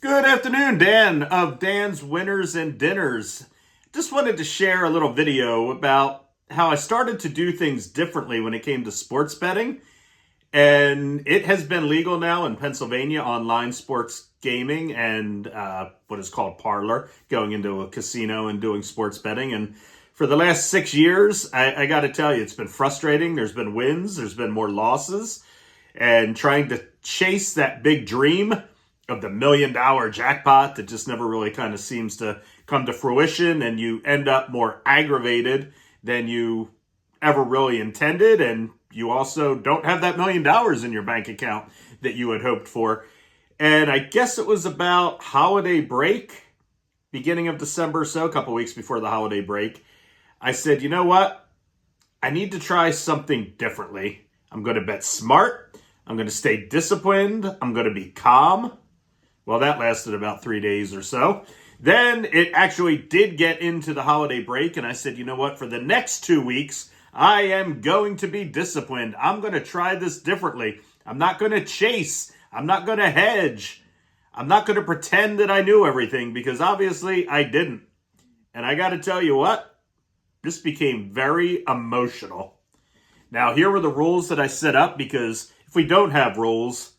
Good afternoon, Dan of Dan's Winners and Dinners. Just wanted to share a little video about how I started to do things differently when it came to sports betting. And it has been legal now in Pennsylvania, online sports gaming and what is called parlor, going into a casino and doing sports betting. And for the last 6 years, I got to tell you, it's been frustrating. There's been wins, there's been more losses, and trying to chase that big dream of the $1 million jackpot that just never really kind of seems to come to fruition, and you end up more aggravated than you ever really intended, and you also don't have that $1 million in your bank account that you had hoped for. And I guess it was about holiday break, beginning of December, so a couple weeks before the holiday break, I said, you know what? I need to try something differently. I'm going to bet smart. I'm going to stay disciplined. I'm going to be calm. Well, that lasted about 3 days or so. Then it actually did get into the holiday break, and I said, you know what? For the next 2 weeks, I am going to be disciplined. I'm going to try this differently. I'm not going to chase. I'm not going to hedge. I'm not going to pretend that I knew everything, because obviously I didn't. And I got to tell you what? This became very emotional. Now, here were the rules that I set up, because if we don't have rules,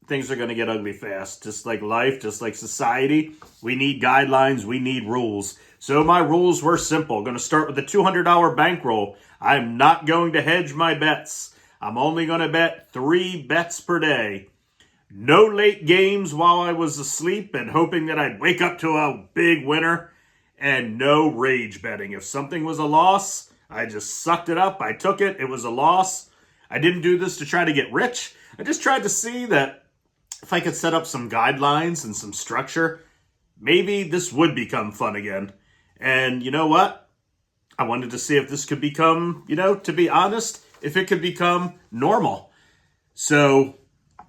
things are going to get ugly fast. Just like life, just like society, we need guidelines, we need rules. So my rules were simple. I'm going to start with a $200 bankroll. I'm not going to hedge my bets. I'm only going to bet 3 bets per day. No late games while I was asleep and hoping that I'd wake up to a big winner. And no rage betting. If something was a loss, I just sucked it up. I took it. It was a loss. I didn't do this to try to get rich. I just tried to see that if I could set up some guidelines and some structure, maybe this would become fun again. And you know what? I wanted to see if this could become, to be honest, if it could become normal. So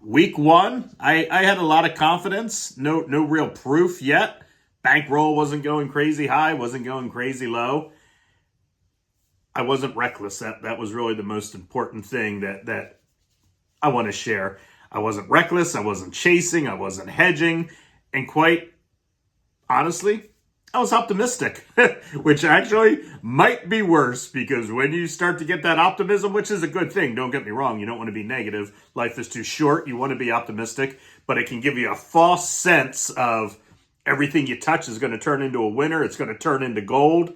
week 1, I had a lot of confidence. No real proof yet. Bankroll wasn't going crazy high, wasn't going crazy low. I wasn't reckless. That was really the most important thing that I want to share. I wasn't reckless, I wasn't chasing, I wasn't hedging, and quite honestly, I was optimistic, which actually might be worse, because when you start to get that optimism, which is a good thing, don't get me wrong, you don't want to be negative. Life is too short, you want to be optimistic, but it can give you a false sense of everything you touch is going to turn into a winner, it's going to turn into gold.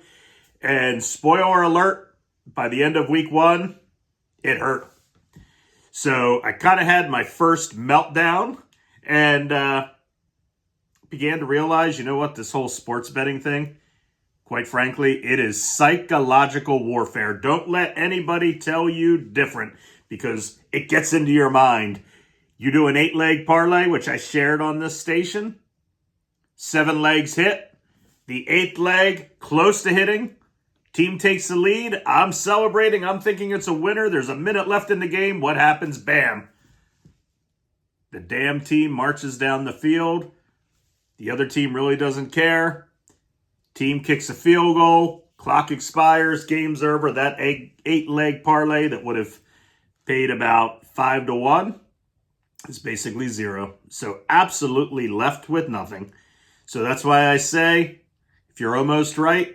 And spoiler alert, by the end of week 1, it hurt. So I kind of had my first meltdown and began to realize, you know what, this whole sports betting thing, quite frankly, it is psychological warfare. Don't let anybody tell you different, because it gets into your mind. You do an 8-leg parlay, which I shared on this station. 7 legs hit. The 8th leg, close to hitting. Team takes the lead. I'm celebrating. I'm thinking it's a winner. There's a minute left in the game. What happens? Bam. The damn team marches down the field. The other team really doesn't care. Team kicks a field goal. Clock expires. Game's over. That 8-leg parlay that would have paid about 5-1 is basically zero. So absolutely left with nothing. So that's why I say, if you're almost right,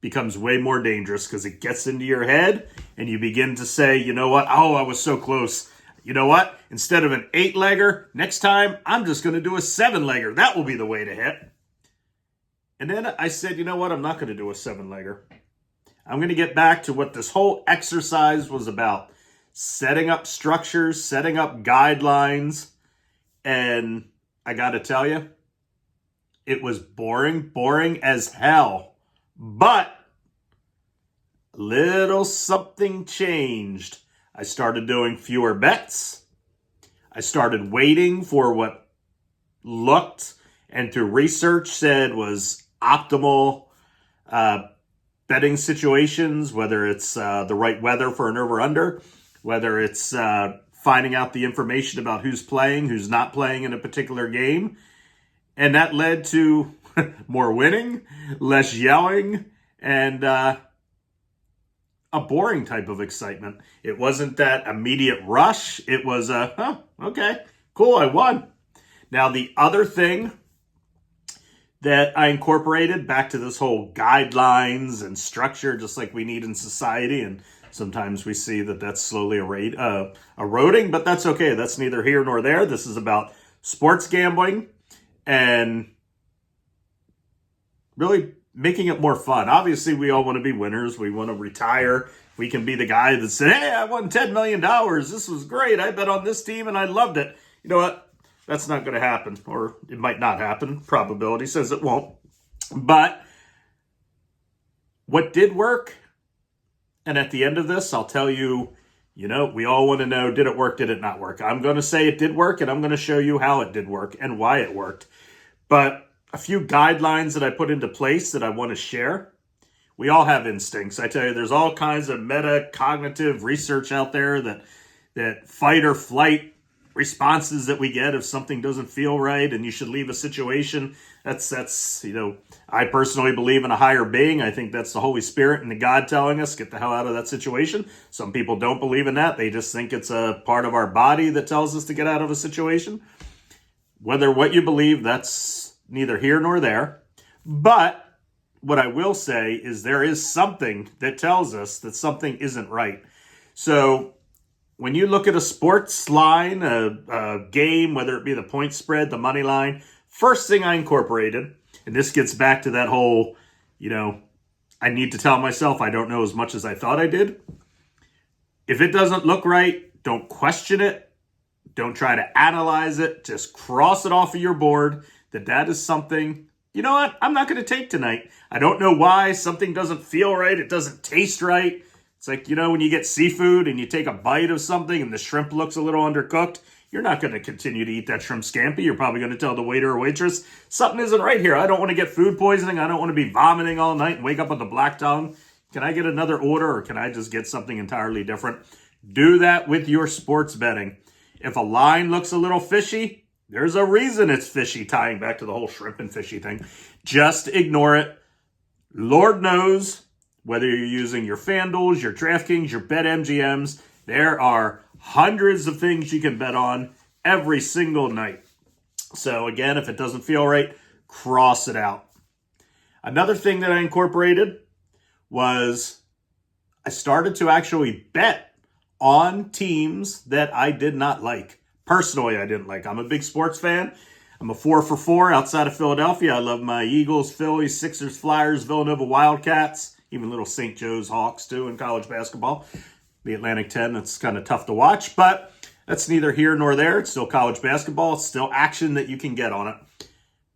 becomes way more dangerous, because it gets into your head and you begin to say, you know what? Oh, I was so close. You know what? Instead of an 8-legger, next time I'm just going to do a 7-legger. That will be the way to hit. And then I said, you know what? I'm not going to do a 7-legger. I'm going to get back to what this whole exercise was about. Setting up structures, setting up guidelines. And I got to tell you, it was boring as hell. But a little something changed. I started doing fewer bets. I started waiting for what looked and through research said was optimal betting situations, whether it's the right weather for an over-under, whether it's finding out the information about who's playing, who's not playing in a particular game. And that led to more winning, less yelling, and a boring type of excitement. It wasn't that immediate rush. It was okay, cool, I won. Now, the other thing that I incorporated back to this whole guidelines and structure, just like we need in society, and sometimes we see that that's slowly eroding, but that's okay. That's neither here nor there. This is about sports gambling and really making it more fun. Obviously, we all want to be winners. We want to retire. We can be the guy that said, hey, I won $10 million. This was great. I bet on this team and I loved it. You know what? That's not going to happen, or it might not happen. Probability says it won't. But what did work, and at the end of this, I'll tell you, we all want to know, did it work, did it not work? I'm going to say it did work, and I'm going to show you how it did work and why it worked. But a few guidelines that I put into place that I want to share. We all have instincts. I tell you, there's all kinds of metacognitive research out there that fight or flight responses that we get if something doesn't feel right and you should leave a situation. That's I personally believe in a higher being. I think that's the Holy Spirit and the God telling us, get the hell out of that situation. Some people don't believe in that. They just think it's a part of our body that tells us to get out of a situation. Whether what you believe, that's neither here nor there. But what I will say is there is something that tells us that something isn't right. So when you look at a sports line, a game, whether it be the point spread, the money line, first thing I incorporated, and this gets back to that whole, I need to tell myself I don't know as much as I thought I did. If it doesn't look right, don't question it. Don't try to analyze it. Just cross it off of your board that is something, you know what, I'm not going to take tonight. I don't know why. Something doesn't feel right. It doesn't taste right. It's like, when you get seafood and you take a bite of something and the shrimp looks a little undercooked, you're not going to continue to eat that shrimp scampi. You're probably going to tell the waiter or waitress, something isn't right here. I don't want to get food poisoning. I don't want to be vomiting all night and wake up with a black tongue. Can I get another order, or can I just get something entirely different? Do that with your sports betting. If a line looks a little fishy, there's a reason it's fishy, tying back to the whole shrimp and fishy thing. Just ignore it. Lord knows, whether you're using your FanDuels, your DraftKings, your BetMGMs, there are hundreds of things you can bet on every single night. So again, if it doesn't feel right, cross it out. Another thing that I incorporated was I started to actually bet on teams that I did not like. Personally, I didn't like. I'm a big sports fan. I'm a 4 for 4 outside of Philadelphia. I love my Eagles, Phillies, Sixers, Flyers, Villanova Wildcats, even little St. Joe's Hawks too in college basketball. The Atlantic 10, that's kind of tough to watch, but that's neither here nor there. It's still college basketball. It's still action that you can get on it.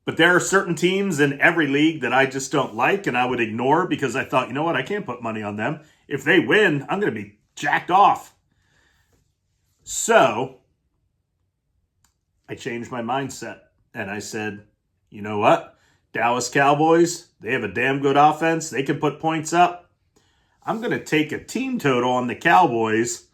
But there are certain teams in every league that I just don't like and I would ignore because I thought, you know what, I can't put money on them. If they win, I'm going to be jacked off. So I changed my mindset and I said, you know what? Dallas Cowboys, they have a damn good offense. They can put points up. I'm going to take a team total on the Cowboys.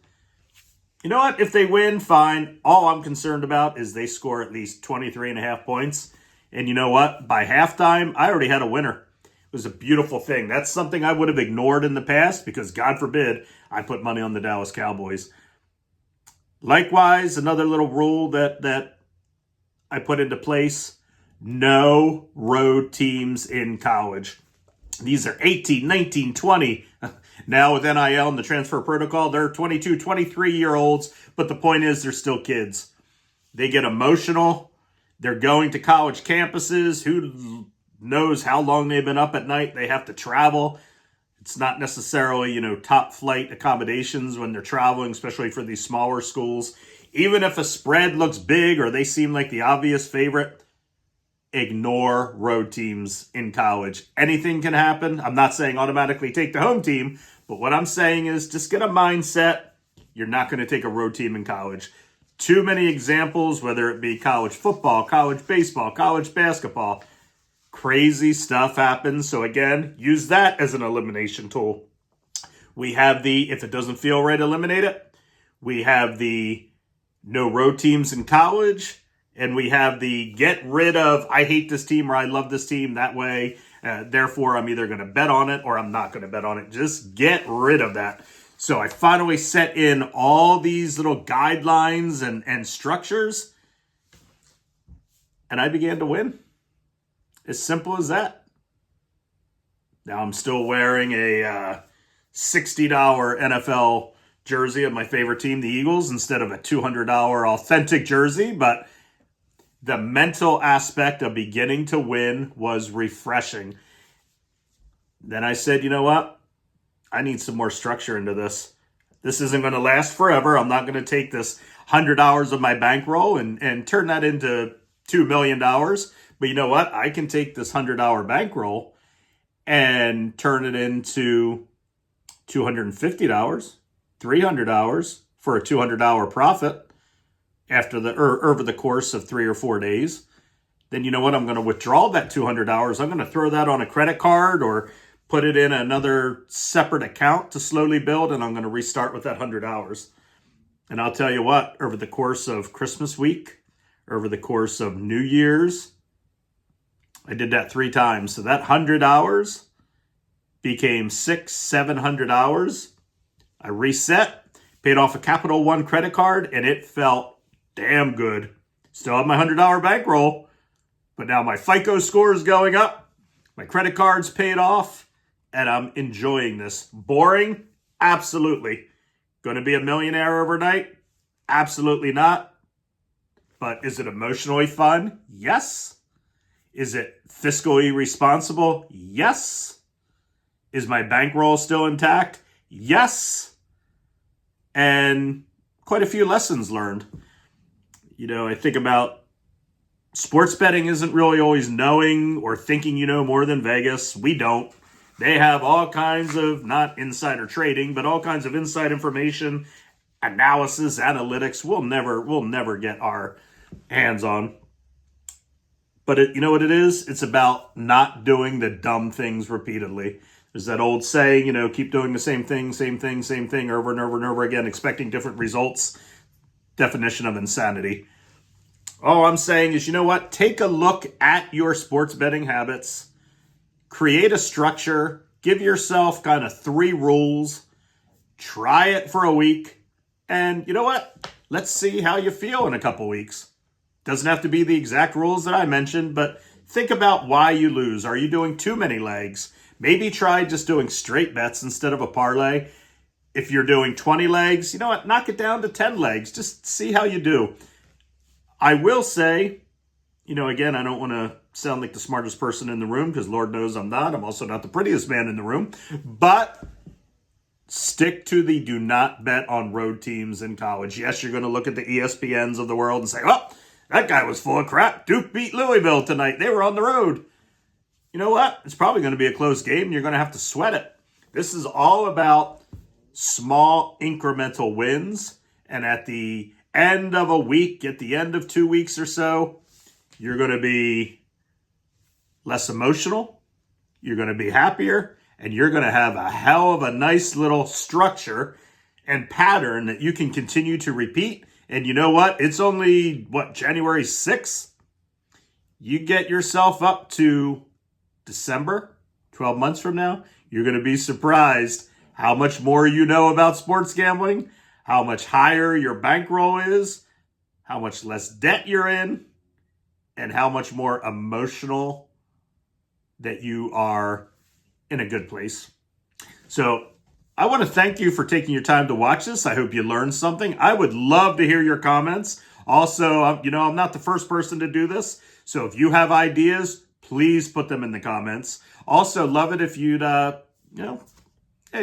You know what? If they win, fine. All I'm concerned about is they score at least 23.5 points. And you know what? By halftime, I already had a winner. It was a beautiful thing. That's something I would have ignored in the past because, God forbid, I put money on the Dallas Cowboys. Likewise, another little rule that I put into place, no road teams in college. These are 18, 19, 20. Now with NIL and the transfer protocol, they're 22, 23-year-olds, but the point is they're still kids. They get emotional. They're going to college campuses. Who knows how long they've been up at night? They have to travel. It's not necessarily, top flight accommodations when they're traveling, especially for these smaller schools. Even if a spread looks big or they seem like the obvious favorite, ignore road teams in college. Anything can happen. I'm not saying automatically take the home team, but what I'm saying is just get a mindset. You're not going to take a road team in college. Too many examples, whether it be college football, college baseball, college basketball. Crazy stuff happens. So again, use that as an elimination tool. We have the, if it doesn't feel right, eliminate it. We have the no road teams in college. And we have the get rid of, I hate this team or I love this team. That way, therefore, I'm either going to bet on it or I'm not going to bet on it. Just get rid of that. So I finally set in all these little guidelines and structures. and I began to win. As simple as that. Now I'm still wearing a $60 NFL jersey of my favorite team, the Eagles, instead of a $200 authentic jersey, but the mental aspect of beginning to win was refreshing. Then I said, you know what? I need some more structure into this. This isn't going to last forever. I'm not going to take this $100 of my bankroll and turn that into $2 million. But you know what? I can take this $100 bankroll and turn it into $250, $300 for a $200 profit over the course of 3 or 4 days. Then you know what? I'm going to withdraw that $200. I'm going to throw that on a credit card or put it in another separate account to slowly build, and I'm going to restart with that $100. And I'll tell you what, over the course of Christmas week, over the course of New Year's, I did that 3 times. So that $100 became $600-$700. I reset, paid off a Capital One credit card, and it felt damn good. Still have my $100 bankroll, but now my FICO score is going up. My credit card's paid off, and I'm enjoying this. Boring? Absolutely. Going to be a millionaire overnight? Absolutely not. But is it emotionally fun? Yes. Is it fiscally responsible? Yes. Is my bankroll still intact? Yes. And quite a few lessons learned. You know, I think about sports betting isn't really always knowing or thinking you know more than Vegas. We don't. They have all kinds of, not insider trading, but all kinds of inside information, analysis, analytics we'll never get our hands on. But you know what it is? It's about not doing the dumb things repeatedly. There's that old saying, you know, keep doing the same thing over and over and over again, expecting different results. Definition of insanity. All I'm saying is, you know what? Take a look at your sports betting habits. Create a structure. Give yourself kind of 3 rules. Try it for a week. And you know what? Let's see how you feel in a couple weeks. Doesn't have to be the exact rules that I mentioned, but think about why you lose. Are you doing too many legs? Maybe try just doing straight bets instead of a parlay. If you're doing 20 legs, you know what? Knock it down to 10 legs. Just see how you do. I will say, you know, again, I don't want to sound like the smartest person in the room because Lord knows I'm not. I'm also not the prettiest man in the room. But stick to the do not bet on road teams in college. Yes, you're going to look at the ESPNs of the world and say, well, that guy was full of crap. Duke beat Louisville tonight. They were on the road. You know what? It's probably going to be a close game, and you're going to have to sweat it. This is all about small incremental wins, and at the end of a week, at the end of 2 weeks or so, you're going to be less emotional, you're going to be happier, and you're going to have a hell of a nice little structure and pattern that you can continue to repeat. And you know what? It's only, January 6th? You get yourself up to December, 12 months from now, you're going to be surprised how much more you know about sports gambling, how much higher your bankroll is, how much less debt you're in, and how much more emotional that you are in a good place. So I want to thank you for taking your time to watch this. I hope you learned something. I would love to hear your comments. Also, you know, I'm not the first person to do this. So if you have ideas, please put them in the comments. Also, love it if you'd, hey,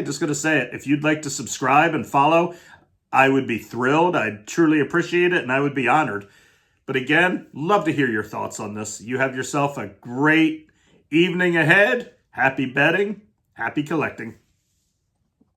just going to say it. If you'd like to subscribe and follow, I would be thrilled. I'd truly appreciate it, and I would be honored. But again, love to hear your thoughts on this. You have yourself a great evening ahead. Happy betting. Happy collecting.